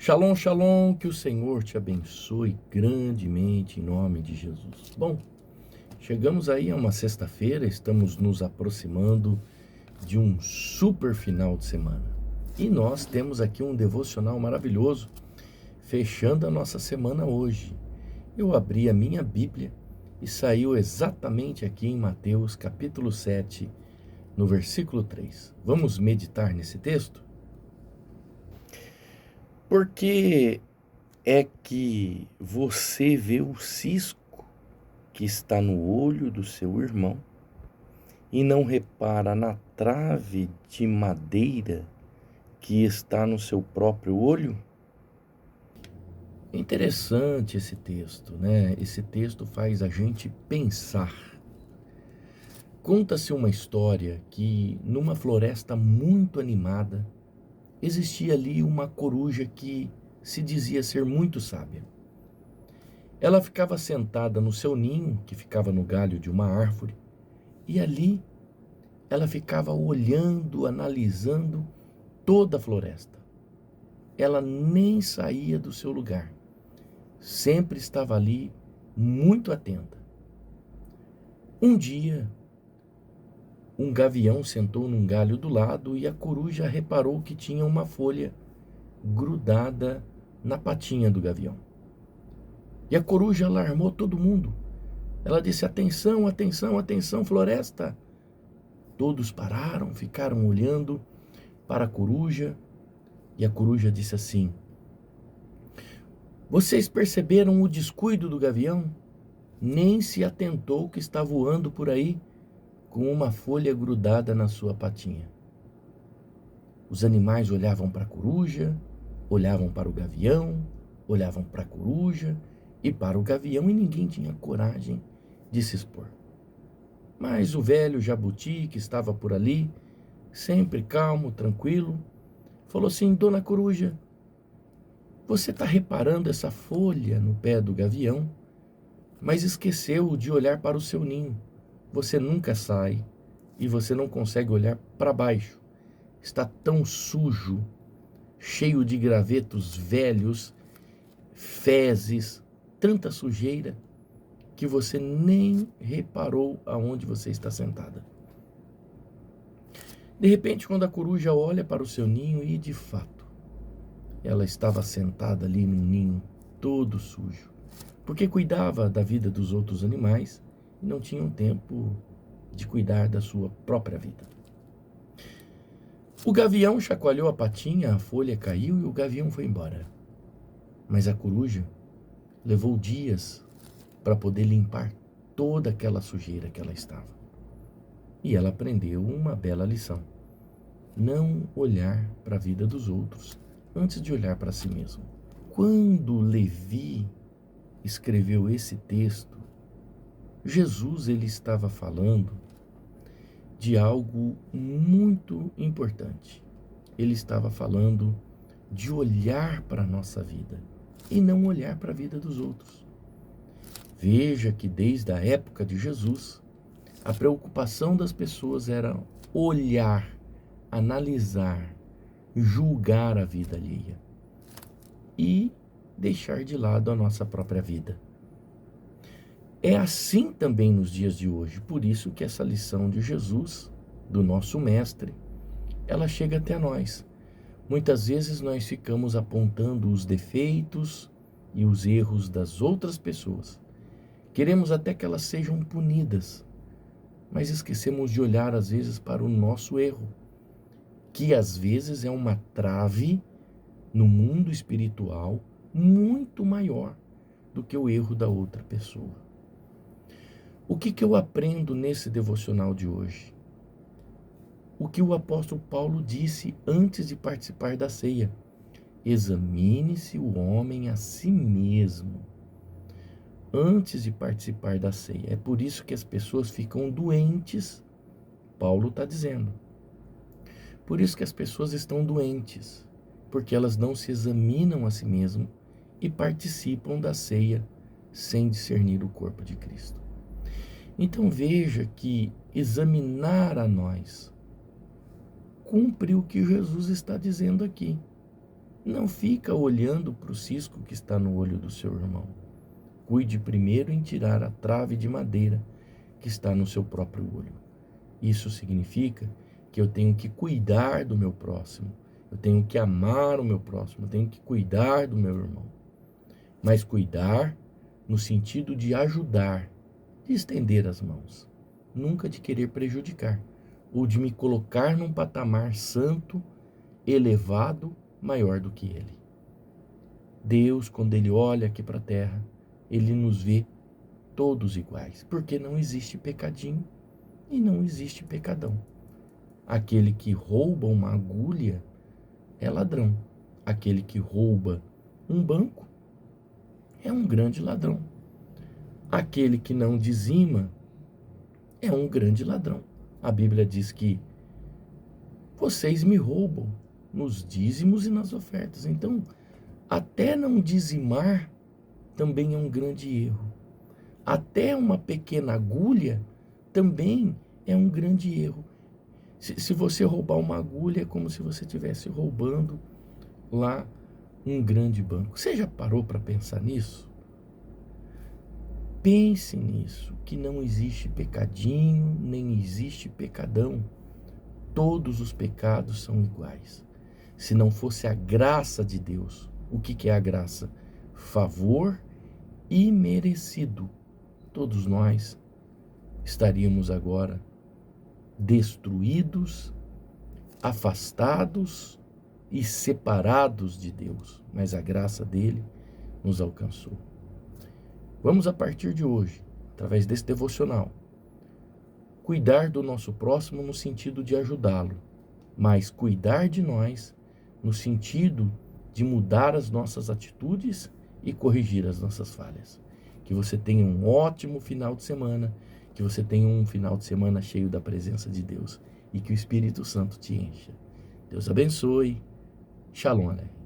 Shalom, shalom, que o Senhor te abençoe grandemente em nome de Jesus. Bom, chegamos aí a uma sexta-feira, estamos nos aproximando de um super final de semana. E nós temos aqui um devocional maravilhoso, fechando a nossa semana hoje. Eu abri a minha Bíblia e saiu exatamente aqui em Mateus capítulo 7, no versículo 3. Vamos meditar nesse texto? Porque é que você vê o cisco que está no olho do seu irmão e não repara na trave de madeira que está no seu próprio olho? É interessante esse texto, né? Esse texto faz a gente pensar. Conta-se uma história que numa floresta muito animada existia ali uma coruja que se dizia ser muito sábia. Ela ficava sentada no seu ninho, que ficava no galho de uma árvore, e ali ela ficava olhando, analisando toda a floresta. Ela nem saía do seu lugar, sempre estava ali, muito atenta. Um dia, um gavião sentou num galho do lado e a coruja reparou que tinha uma folha grudada na patinha do gavião. E a coruja alarmou todo mundo. Ela disse: atenção, atenção, atenção, floresta! Todos pararam, ficaram olhando para a coruja, e a coruja disse assim: vocês perceberam o descuido do gavião? Nem se atentou que está voando por aí com uma folha grudada na sua patinha. Os animais olhavam para a coruja, olhavam para o gavião, olhavam para a coruja e para o gavião, e ninguém tinha coragem de se expor. Mas o velho jabuti, que estava por ali, sempre calmo, tranquilo, falou assim: dona coruja, você está reparando essa folha no pé do gavião, mas esqueceu de olhar para o seu ninho. Você nunca sai e você não consegue olhar para baixo. Está tão sujo, cheio de gravetos velhos, fezes, tanta sujeira, que você nem reparou aonde você está sentada. De repente, quando a coruja olha para o seu ninho, e de fato, ela estava sentada ali num ninho todo sujo, porque cuidava da vida dos outros animais e não tinham tempo de cuidar da sua própria vida. O gavião chacoalhou a patinha, a folha caiu e o gavião foi embora. Mas a coruja levou dias para poder limpar toda aquela sujeira que ela estava. E ela aprendeu uma bela lição: não olhar para a vida dos outros antes de olhar para si mesmo. Quando Levi escreveu esse texto, Jesus ele estava falando de algo muito importante. Ele estava falando de olhar para a nossa vida e não olhar para a vida dos outros. Veja que desde a época de Jesus, a preocupação das pessoas era olhar, analisar, julgar a vida alheia e deixar de lado a nossa própria vida. É assim também nos dias de hoje, por isso que essa lição de Jesus, do nosso mestre, ela chega até nós. Muitas vezes nós ficamos apontando os defeitos e os erros das outras pessoas. Queremos até que elas sejam punidas, mas esquecemos de olhar às vezes para o nosso erro, que às vezes é uma trave no mundo espiritual muito maior do que o erro da outra pessoa. O que eu aprendo nesse devocional de hoje? O que o apóstolo Paulo disse antes de participar da ceia: examine-se o homem a si mesmo antes de participar da ceia. É por isso que as pessoas ficam doentes, Paulo está dizendo. Por isso que as pessoas estão doentes, porque elas não se examinam a si mesmas e participam da ceia sem discernir o corpo de Cristo. Então veja que examinar a nós cumpre o que Jesus está dizendo aqui. Não fica olhando para o cisco que está no olho do seu irmão. Cuide primeiro em tirar a trave de madeira que está no seu próprio olho. Isso significa que eu tenho que cuidar do meu próximo, eu tenho que amar o meu próximo, eu tenho que cuidar do meu irmão. Mas cuidar no sentido de ajudar, de estender as mãos, nunca de querer prejudicar, ou de me colocar num patamar santo, elevado, maior do que ele. Deus, quando ele olha aqui para a terra, ele nos vê todos iguais, porque não existe pecadinho e não existe pecadão. Aquele que rouba uma agulha é ladrão. Aquele que rouba um banco é um grande ladrão. Aquele que não dizima é um grande ladrão. A Bíblia diz que vocês me roubam nos dízimos e nas ofertas. Então, até não dizimar também é um grande erro. Até uma pequena agulha também é um grande erro. Se você roubar uma agulha, é como se você estivesse roubando lá um grande banco. Você já parou para pensar nisso? Pense nisso, que não existe pecadinho, nem existe pecadão. Todos os pecados são iguais. Se não fosse a graça de Deus, o que é a graça? Favor imerecido. Todos nós estaríamos agora destruídos, afastados e separados de Deus, mas a graça dele nos alcançou. Vamos, a partir de hoje, através desse devocional, cuidar do nosso próximo no sentido de ajudá-lo, mas cuidar de nós no sentido de mudar as nossas atitudes e corrigir as nossas falhas. Que você tenha um ótimo final de semana, que você tenha um final de semana cheio da presença de Deus e que o Espírito Santo te encha. Deus abençoe. Shalom, Aleichem.